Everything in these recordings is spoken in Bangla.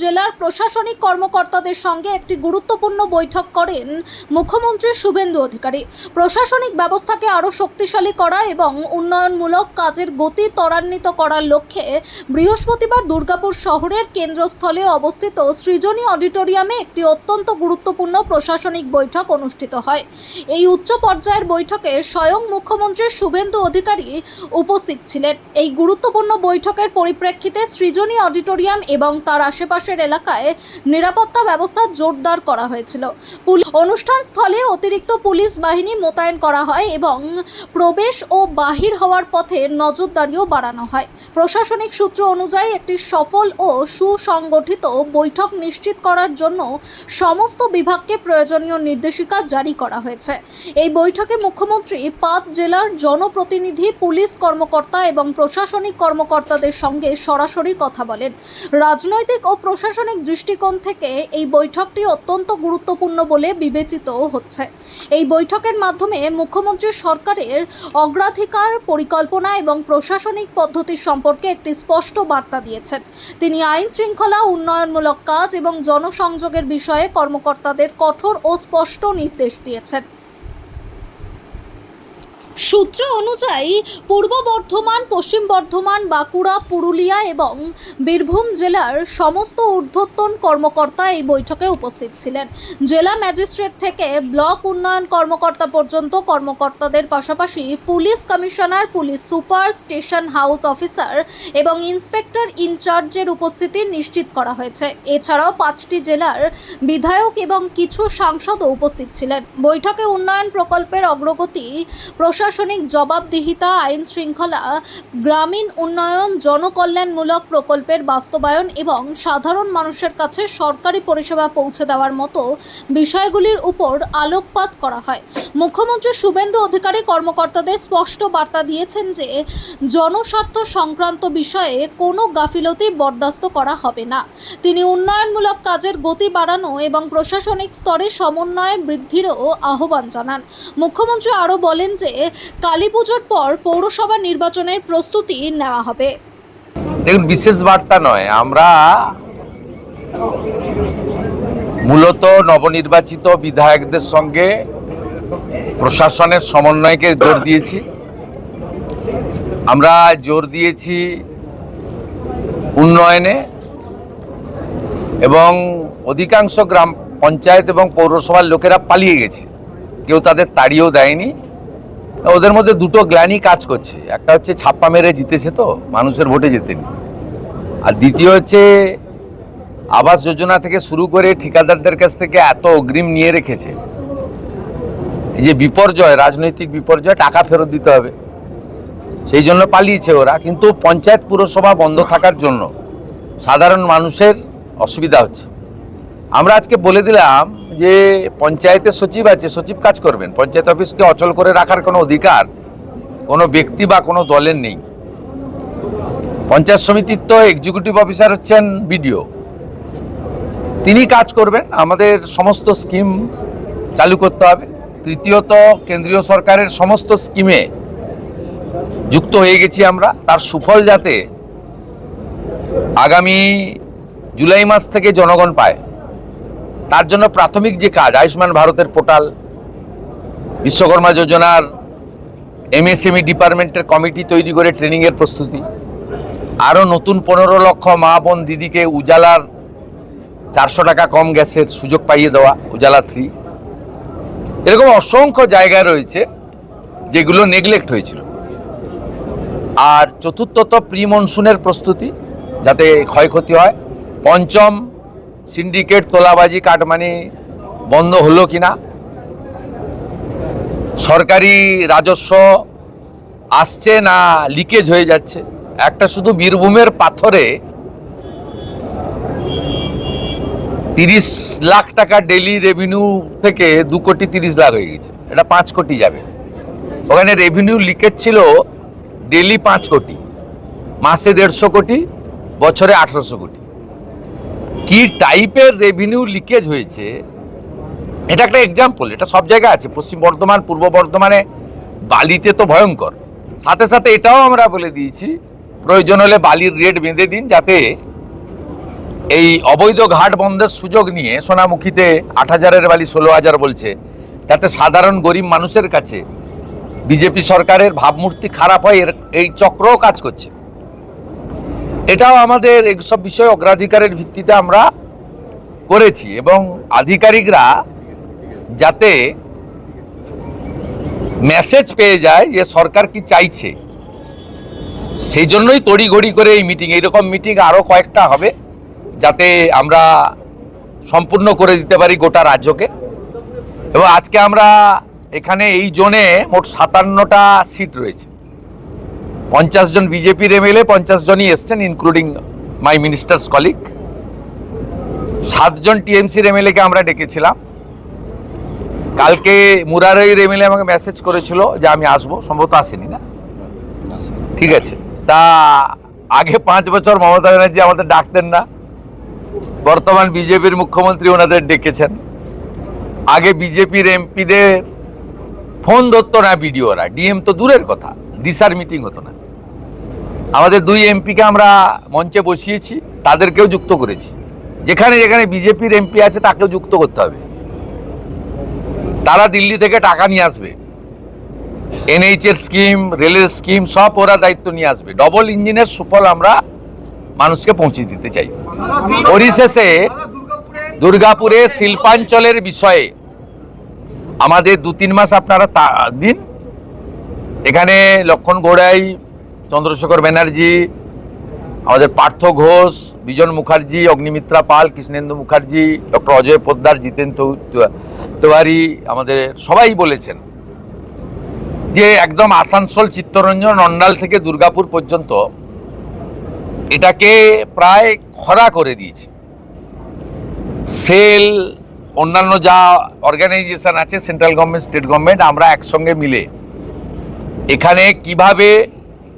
জেলার প্রশাসনিক কর্মকর্তাদের সঙ্গে একটি গুরুত্বপূর্ণ বৈঠক করেন মুখ্যমন্ত্রী শুভেন্দু অধিকারী। প্রশাসনিক ব্যবস্থাকে আরও শক্তিশালী করা এবং উন্নয়নমূলক কাজের গতি ত্বরান্বিত করার লক্ষ্যে বৃহস্পতিবার দুর্গাপুর শহরের কেন্দ্রস্থলে অবস্থিত সৃজনী অডিটোরিয়ামে একটি অত্যন্ত গুরুত্বপূর্ণ প্রশাসনিক বৈঠক অনুষ্ঠিত হয়। এই উচ্চ পর্যায়ের বৈঠকে স্বয়ং মুখ্যমন্ত্রী শুভেন্দু অধিকারী উপস্থিত ছিলেন। এই গুরুত্বপূর্ণ বৈঠকের পরিপ্রেক্ষিতে সৃজনী অডিটোরিয়াম এবং তার আশেপাশে এলাকায় নিরাপত্তা ব্যবস্থা জোরদার করা হয়েছিল। অনুষ্ঠান স্থলে অতিরিক্ত পুলিশ বাহিনী মোতায়েন করা হয় এবং প্রবেশ ও বাহির হওয়ার পথে নজরদারিও বাড়ানো হয়। প্রশাসনিক সূত্র অনুযায়ী একটি সফল ও সুসংগঠিত বৈঠক নিশ্চিত করার জন্য সমস্ত বিভাগকে প্রয়োজনীয় নির্দেশিকা জারি করা হয়েছে। এই বৈঠকে মুখ্যমন্ত্রী ৫ জেলার জনপ্রতিনিধি, পুলিশ কর্মকর্তা এবং প্রশাসনিক কর্মকর্তাদের সঙ্গে সরাসরি কথা বলেন। রাজনৈতিক ও প্রশাসনিক দৃষ্টিকোণ থেকে এই বৈঠকটি অত্যন্ত গুরুত্বপূর্ণ বলে বিবেচিত হচ্ছে। এই বৈঠকের মাধ্যমে মুখ্যমন্ত্রী সরকারের অগ্রাধিকার, পরিকল্পনা এবং প্রশাসনিক পদ্ধতি সম্পর্কে একটি স্পষ্ট বার্তা দিয়েছেন। তিনি আইন শৃঙ্খলা, উন্নয়নমূলক কাজ এবং জনসংযোগের বিষয়ে কর্মকর্তাদের কঠোর ও স্পষ্ট নির্দেশ দিয়েছেন। সূত্র অনুযায়ী পূর্ব বর্ধমান, পশ্চিম বর্ধমান, বাঁকুড়া, পুরুলিয়া এবং বীরভূম জেলার সমস্ত ঊর্ধ্বতন কর্মকর্তা এই বৈঠকে উপস্থিত ছিলেন। জেলা ম্যাজিস্ট্রেট থেকে ব্লক উন্নয়ন কর্মকর্তা পর্যন্ত কর্মকর্তাদের পাশাপাশি police commissioner, police super, station house officer এবং ইন্সপেক্টর ইনচার্জের উপস্থিতি নিশ্চিত করা হয়েছে। এছাড়াও 5টি জেলার বিধায়ক এবং কিছু সাংসদও উপস্থিত ছিলেন। বৈঠকে উন্নয়ন প্রকল্পের অগ্রগতি, প্রশাসনিক জবাবদিহিতা, আইন শৃঙ্খলা, গ্রামীণ উন্নয়ন, জনকল্যাণমূলক প্রকল্পের বাস্তবায়ন এবং সাধারণ মানুষের কাছে সরকারি পরিষেবা পৌঁছে দেওয়ার মতো বিষয়গুলির উপর আলোকপাত করা হয়। মুখ্যমন্ত্রী শুভেন্দু অধিকারী কর্মকর্তাদের স্পষ্ট বার্তা দিয়েছেন যে জনস্বার্থ সংক্রান্ত বিষয়ে কোনো গাফিলতি বরদাস্ত করা হবে না। তিনি উন্নয়নমূলক কাজের গতি বাড়ানো এবং প্রশাসনিক স্তরে সমন্বয় বৃদ্ধিরও আহ্বান জানান। মুখ্যমন্ত্রী আরও বলেন যে কালী পুজোর পর পৌরসভা নির্বাচনের প্রস্তুতি নেওয়া হবে। দেখুন, বিশেষ বার্তা নয়, আমরা মূলত নবনির্বাচিত বিধায়কদের সঙ্গে প্রশাসনের সমন্বয়কে জোর দিয়েছি। আমরা জোর দিয়েছি উন্নয়নে এবং অধিকাংশ গ্রাম পঞ্চায়েত এবং পৌরসভার লোকেরা পালিয়ে গেছে, কেউ তাদের তাড়িয়েও দেয়নি। ওদের মধ্যে দুটো গ্লানি কাজ করছে। একটা হচ্ছে ছাপ্পা মেরে জিতেছে, তো মানুষের ভোটে জেতেনি। আর দ্বিতীয় হচ্ছে আবাস যোজনা থেকে শুরু করে ঠিকাদারদের কাছ থেকে এত অগ্রিম নিয়ে রেখেছে, এই যে বিপর্যয়, রাজনৈতিক বিপর্যয়, টাকা ফেরত দিতে হবে, সেই জন্য পালিয়েছে ওরা। কিন্তু পঞ্চায়েত পুরসভা বন্ধ থাকার জন্য সাধারণ মানুষের অসুবিধা হচ্ছে। আমরা আজকে বলে দিলাম যে পঞ্চায়েতের সচিব আছে, সচিব কাজ করবেন। পঞ্চায়েত অফিসকে অচল করে রাখার কোনো অধিকার কোনো ব্যক্তি বা কোনো দলের নেই। পঞ্চায়েত সমিতির তো এক্সিকিউটিভ অফিসার হচ্ছেন বিডিও, তিনি কাজ করবেন। আমাদের সমস্ত স্কিম চালু করতে হবে। তৃতীয়ত, কেন্দ্রীয় সরকারের সমস্ত স্কিমে যুক্ত হয়ে গেছি আমরা। তার সুফল যাতে আগামী জুলাই মাস থেকে জনগণ পায়, তার জন্য প্রাথমিক যে কাজ, আয়ুষ্মান ভারতের পোর্টাল, বিশ্বকর্মা যোজনার এমএসএমই ডিপার্টমেন্টের কমিটি তৈরি করে ট্রেনিংয়ের প্রস্তুতি, আরও নতুন 15 লক্ষ মা বোন দিদিকে উজালার 400 টাকা কম গ্যাসের সুযোগ পাইয়ে দেওয়া, উজালা 3। এরকম অসংখ্য জায়গা রয়েছে যেগুলো নেগলেক্ট হয়েছিল। আর চতুর্থত, প্রি মনসুনের প্রস্তুতি, যাতে ক্ষয়ক্ষতি হয়। পঞ্চম, সিন্ডিকেট, তোলাবাজি, কাটমানি বন্ধ হলো কিনা, সরকারি রাজস্ব আসছে না লিকেজ হয়ে যাচ্ছে। একটা শুধু বীরভূমের পাথরে 30 লাখ টাকা ডেইলি রেভিনিউ থেকে 2 কোটি 30 লাখ হয়ে গেছে, এটা 5 কোটি যাবে। ওখানে রেভিনিউ লিকেজ ছিল ডেইলি 5 কোটি, মাসে 150 কোটি, বছরে 1800 কোটি। কি টাইপের রেভিনিউ লিকেজ হয়েছে, এটা একটা এক্সাম্পল। এটা সব জায়গায় আছে, পশ্চিম বর্ধমান, পূর্ব বর্ধমানে বালিতে তো ভয়ঙ্কর। সাথে সাথে এটাও আমরা বলে দিয়েছি, প্রয়োজন হলে বালির রেট বেঁধে দিন, যাতে এই অবৈধ ঘাট বন্ধের সুযোগ নিয়ে সোনামুখীতে 8,000-এর বালি 16,000 বলছে, তাতে সাধারণ গরিব মানুষের কাছে বিজেপি সরকারের ভাবমূর্তি খারাপ হয়, এই চক্রও কাজ করছে। এটাও আমাদের এইসব বিষয়ে অগ্রাধিকারের ভিত্তিতে আমরা করেছি এবং আধিকারিকরা যাতে মেসেজ পেয়ে যায় যে সরকার কি চাইছে, সেই জন্যই তড়িঘড়ি করে এই মিটিং, এইরকম মিটিং আরও কয়েকটা হবে যাতে আমরা সম্পূর্ণ করে দিতে পারি গোটা রাজ্যকে। এবং আজকে আমরা এখানে এই জোনে মোট 57টা সিট রয়েছে, 50 জন বিজেপির এমএলএ, 50 জনই এসছেন ইনক্লুডিং মাই মিনিস্টার্স কলিগ। 7 জন টিএমসির এমএলএকে আমরা ডেকেছিলাম। কালকে মুরারইর এমএলএ আমাকে মেসেজ করেছিল যে আমি আসবো, সম্ভবত আসেনি না, ঠিক আছে। তা আগে 5 বছর মমতা ব্যানার্জি আমাদের ডাকতেন না, বর্তমান বিজেপির মুখ্যমন্ত্রী ওনাদের ডেকেছেন। আগে বিজেপির এমপিদের ফোন ধরতো না বিডিওরা, ডিএম তো দূরের কথা, দিশার মিটিং হতো না। আমাদের 2 এমপিকে আমরা মঞ্চে বসিয়েছি, তাদেরকেও যুক্ত করেছি। যেখানে যেখানে বিজেপির এমপি আছে তাকেও যুক্ত করতে হবে। তারা দিল্লি থেকে টাকা নিয়ে আসবে, এনএইচের স্কিম, রেলের স্কিম সব ওরা দায়িত্ব নিয়ে আসবে। ডবল ইঞ্জিনের সুফল আমরা মানুষকে পৌঁছে দিতে চাই। পরিশেষে দুর্গাপুরে শিল্পাঞ্চলের বিষয়ে আমাদের 2-3 মাস আপনারা দিন। এখানে লক্ষণ গোড়াই, চন্দ্রশেখর ব্যানার্জি, আমাদের পার্থ ঘোষ, বিজন মুখার্জি, অগ্নিমিত্রা পাল, কৃষ্ণেন্দু মুখার্জি, ডক্টর অজয় পোদ্দার, জিতেন তিওয়ারি, আমাদের সবাই বলেছেন যে একদম আসানসোল, চিত্তরঞ্জন, অন্ডাল থেকে দুর্গাপুর পর্যন্ত এটাকে প্রায় খরা করে দিয়েছে। সেল, অন্যান্য যা অর্গানাইজেশন আছে, সেন্ট্রাল গভর্নমেন্ট, স্টেট গভর্নমেন্ট, আমরা একসঙ্গে মিলে এখানে কিভাবে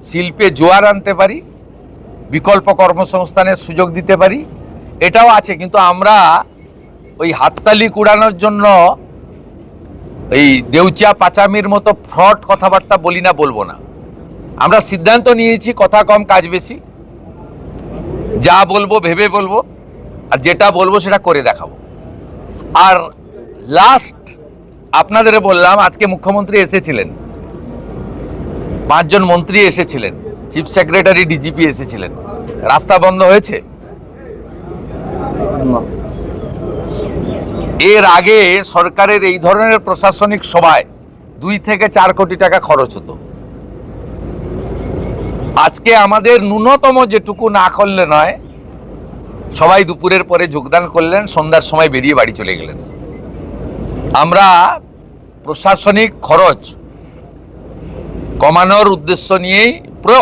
শিল্পে জোয়ার আনতে পারি, বিকল্প কর্মসংস্থানের সুযোগ দিতে পারি, এটাও আছে। কিন্তু আমরা ওই হাততালি কুড়ানোর জন্য এই দেউচিয়া পাচামির মতো ফ্রড কথাবার্তা বলি না, বলবো না। আমরা সিদ্ধান্ত নিয়েছি কথা কম কাজ বেশি, যা বলবো ভেবে বলবো, আর যেটা বলবো সেটা করে দেখাবো। আর লাস্ট আপনাদের বললাম, আজকে মুখ্যমন্ত্রী এসেছিলেন, 5 জন মন্ত্রী এসেছিলেন, চিফ সেক্রেটারি, ডিজিপি এসেছিলেন। রাস্তা বন্ধ হয়েছে? এর আগে সরকারের এই ধরনের প্রশাসনিক সভায় 2 থেকে 4 কোটি টাকা খরচ হতো। আজকে আমাদের ন্যূনতম যেটুকু না করলে নয়, সবাই দুপুরের পরে যোগদান করলেন, সন্ধ্যার সময় বেরিয়ে বাড়ি চলে গেলেন। আমরা প্রশাসনিক খরচ কমানোর উদ্দেশ্য নিয়েই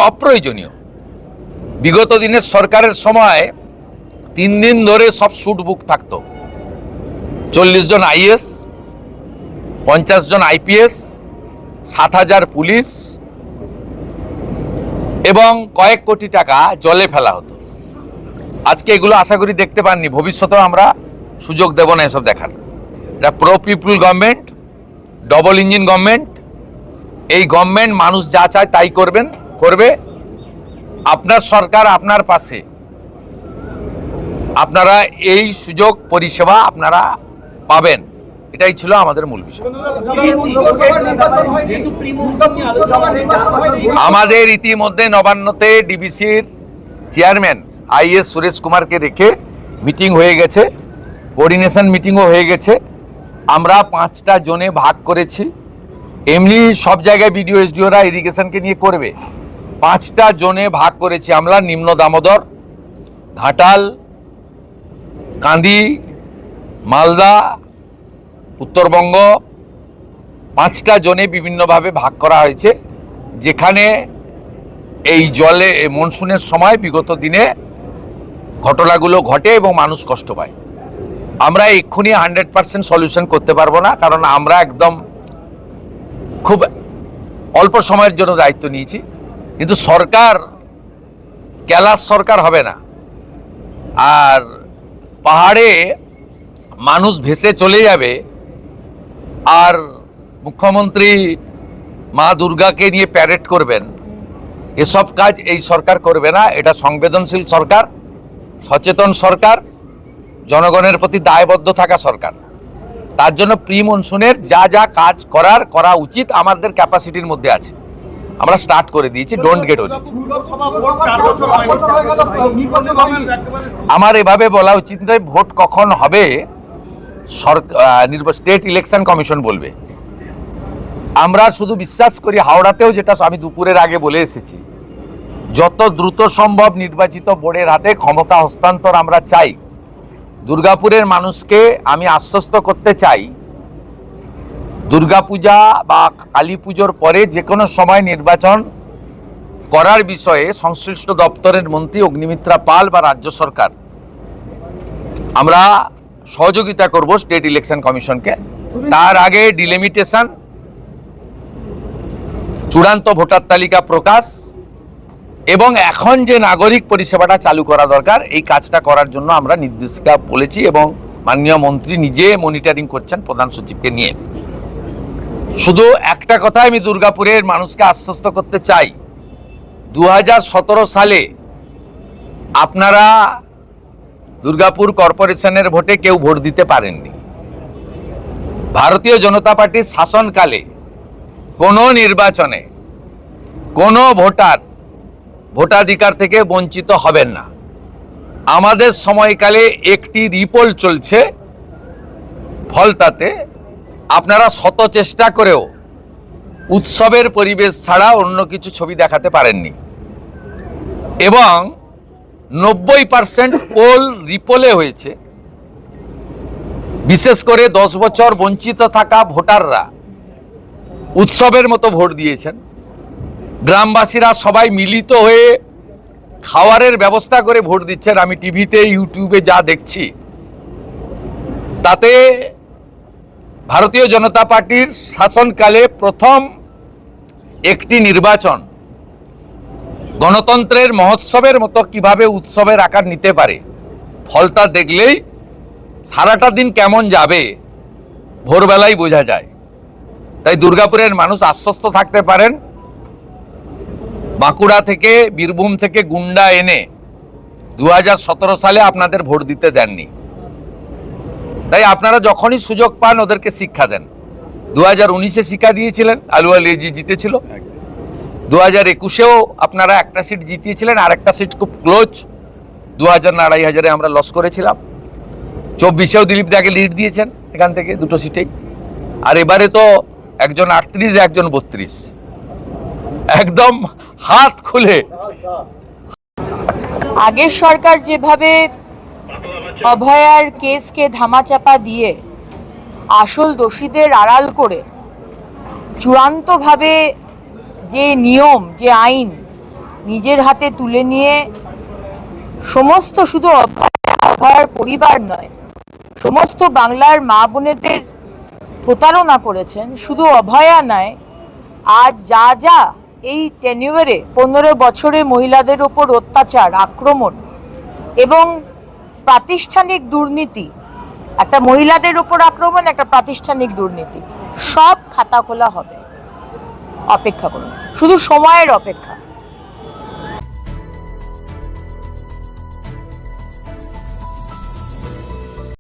অপ্রয়োজনীয়, বিগত দিনের সরকারের সময় 3 দিন ধরে সব শুট বুক থাকতো। 40 জন আইএস, 50 জন আইপিএস, 7,000 পুলিশ এবং কয়েক কোটি টাকা জলে ফেলা হতো। আজকে এগুলো আশা করি দেখতে পাননি, ভবিষ্যতেও আমরা সুযোগ দেব না এসব দেখার। এটা প্রো পিপুল গভর্নমেন্ট, ডবল ইঞ্জিন গভর্নমেন্ট। এই গভর্নমেন্ট মানুষ যা চায় তাই করবে। আপনার সরকার আপনার পাশে, আপনারা এই সুযোগ পরিষেবা আপনারা পাবেন, এটাই ছিল আমাদের মূল বিষয়। আমাদের ইতিমধ্যে নবান্নতে ডিবিসির চেয়ারম্যান আইএস সুরেশ কুমারকে রেখে মিটিং হয়ে গেছে, কোঅর্ডিনেশন মিটিংও হয়ে গেছে। আমরা 5টা জোনে ভাগ করেছি। এমনি সব জায়গায় বিডিও এসডিওরা ইরিগেশনকে নিয়ে করবে, 5টা জোনে ভাগ করেছি আমরা। নিম্ন দামোদর, ঘাটাল, কান্দি, মালদা, উত্তরবঙ্গ, 5টা জোনে বিভিন্নভাবে ভাগ করা হয়েছে, যেখানে এই জলে মনসুনের সময় বিগত দিনে ঘটনাগুলো ঘটে এবং মানুষ কষ্ট পায়। আমরা এক্ষুনি 100% সলিউশন করতে পারবো না, কারণ আমরা একদম খুব অল্প সময়ের জন্য দায়িত্ব নিয়েছি। কিন্তু সরকার ক্যালাস সরকার হবে না, আর পাহাড়ে মানুষ ভেসে চলে যাবে, আর মুখ্যমন্ত্রী মা দুর্গাকে নিয়ে প্যারেড করবেন, এসব কাজ এই সরকার করবে না। এটা সংবেদনশীল সরকার, সচেতন সরকার, জনগণের প্রতি দায়বদ্ধ থাকা সরকার। তার জন্য প্রি মনসুনের যা যা কাজ করা উচিত আমাদের ক্যাপাসিটির মধ্যে আছে, আমরা স্টার্ট করে দিয়েছি। ডোন্ট গেট ওরি। আমার এভাবে বলা উচিত নয় ভোট কখন হবে স্টেট ইলেকশন কমিশন বলবে। আমরা শুধু বিশ্বাস করি, হাওড়াতেও যেটা আমি দুপুরের আগে বলে এসেছি, যত দ্রুত সম্ভব নির্বাচিত বোর্ডের হাতে ক্ষমতা হস্তান্তর আমরা চাই। দুর্গাপুরের মানুষকে আমি আশ্বস্ত করতে চাই, দুর্গাপূজা বা কালী পুজোর পরে যে কোনো সময় নির্বাচন করার বিষয়ে সংশ্লিষ্ট দপ্তরের মন্ত্রী অগ্নিমিত্রা পাল বা রাজ্য সরকার আমরা সহযোগিতা করব স্টেট ইলেকশন কমিশনকে। তার আগে ডিলিমিটেশন, চূড়ান্ত ভোটার তালিকা প্রকাশ এবং এখন যে নাগরিক পরিষেবাটা চালু করা দরকার, এই কাজটা করার জন্য আমরা নির্দেশিকা বলেছি এবং মাননীয় মন্ত্রী নিজে মনিটরিং করছেন প্রধান সচিবকে নিয়ে। শুধু একটা কথা আমি দুর্গাপুরের মানুষকে আশ্বস্ত করতে চাই, 2017 সালে আপনারা দুর্গাপুর কর্পোরেশনের ভোটে কেউ ভোট দিতে পারেননি। ভারতীয় জনতা পার্টির শাসনকালে কোনো নির্বাচনে কোনো ভোটাধিকার থেকে বঞ্চিত হবেন না। আমাদের সময়কালে একটি রিপোল চলছে, ফলতাতে আপনারা শত চেষ্টা করেও উৎসবের পরিবেশ ছাড়া অন্য কিছু ছবি দেখাতে পারেননি এবং 90% পোল রিপোলে হয়েছে। বিশেষ করে 10 বছর বঞ্চিত থাকা ভোটাররা উৎসবের মতো ভোট দিয়েছেন। গ্রামবাসীরা সবাই মিলিত হয়ে খাওয়ারের ব্যবস্থা করে ভোট দিচ্ছেন। আমি টিভিতে ইউটিউবে যা দেখছি তাতে ভারতীয় জনতা পার্টির শাসনকালে প্রথম একটি নির্বাচন গণতন্ত্রের মহোৎসবের মতো কিভাবে উৎসবের আকার নিতে পারে, ফলটা দেখলেই সারাটা দিন কেমন যাবে ভোরবেলায় বোঝা যায়। তাই দুর্গাপুরের মানুষ আশ্বস্ত থাকতে পারেন, বাঁকুড়া থেকে বীরভূম থেকে গুন্ডা এনে 2017 সালে আপনাদের ভোট দিতে দেননি। তাই আপনারা যখনই সুযোগ পান ওদেরকে শিক্ষা দেন। 2019-এ শিক্ষা দিয়েছিলেন, আলুয়া লেজি জিতেছিল। 2021-এও আপনারা একটা সিট জিতিয়েছিলেন, আর একটা সিট খুব ক্লোজ, 2000 না 2500-এ আমরা লস করেছিলাম। 24-এও দিলীপ দাকে লিড দিয়েছেন এখান থেকে দুটো সিটেই। আর এবারে তো একজন 38, একজন 32, একদম হাত খুলে। আগের সরকার যেভাবে অভয়ার কেসকে ধামাচাপা দিয়ে আসল দোষীদের আড়াল করে চূড়ান্তভাবে যে নিয়ম, যে আইন নিজের হাতে তুলে নিয়ে সমস্ত, শুধু অভয়ার পরিবার নয়, সমস্ত বাংলার মা বোনেদের প্রতারণা করেছেন। শুধু অভয়া নয়, আজ যা যা এই টেনিউরে 15 বছরে মহিলাদের ওপর অত্যাচার, আক্রমণ এবং প্রাতিষ্ঠানিক দুর্নীতি, একটা মহিলাদের ওপর আক্রমণ, একটা প্রাতিষ্ঠানিক দুর্নীতি, সব খাতা খোলা হবে। অপেক্ষা করুন, শুধু সময়ের অপেক্ষা।